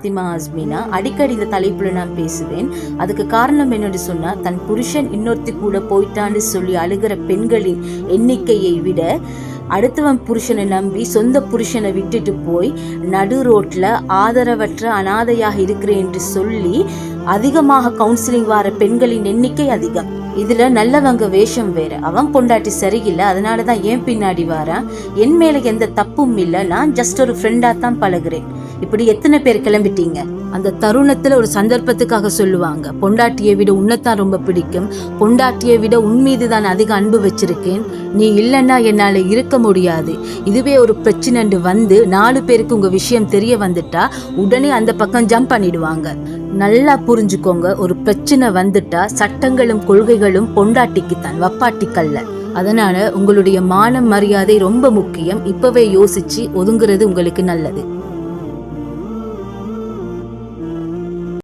ஃபாத்திமா அஸ்மினா. அடிக்கடி இந்த தலைப்புல நான் பேசுவேன். அதுக்கு காரணம் என்னன்னு சொன்னா, தன் புருஷன் இன்னொருத்தி கூட போயிட்டான்னு சொல்லி அழுகிற பெண்களின் எண்ணிக்கையை விட அடுத்தவன் புருஷனை நம்பி சொந்த புருஷனை விட்டுட்டு போய் நடு ரோட்ல ஆதரவற்ற அனாதையாக இருக்கிறேன் என்று சொல்லி அதிகமாக கவுன்சிலிங் வர பெண்களின் எண்ணிக்கை அதிகம். இதுல நல்லவங்க வேஷம் வேற. அவன் பொண்டாட்டி சரியில்லை, அதனாலதான் ஏன் பின்னாடி வாரான், என் மேல எந்த தப்பும் இல்லை, நான் ஜஸ்ட் ஒரு ஃப்ரெண்டா தான் பழகுறேன். இப்படி எத்தனை பேர் கிளம்பிட்டீங்க? அந்த தருணத்துல ஒரு சந்தர்ப்பத்துக்காக சொல்லுவாங்க, பொண்டாட்டியை விட உன்னைத்தான் ரொம்ப பிடிக்கும், பொண்டாட்டியை விட உன் மீது தான் அதிக அன்பு வச்சிருக்கேன், நீ இல்லைன்னா என்னால இருக்க முடியாது. இதுவே ஒரு பிரச்சனைண்டு வந்து 4 பேருக்கு உங்க விஷயம் தெரிய வந்துட்டா உடனே அந்த பக்கம் ஜம்ப் பண்ணிடுவாங்க. நல்லா புரிஞ்சுக்கோங்க, ஒரு பிரச்சனை வந்துட்டா சட்டங்களும் கொள்கைகளும் பொண்டாட்டிக்குத்தான், வப்பாட்டிக்கல்ல. அதனால உங்களுடைய மான மரியாதை ரொம்ப முக்கியம். இப்பவே யோசிச்சு ஒதுங்குறது உங்களுக்கு நல்லது.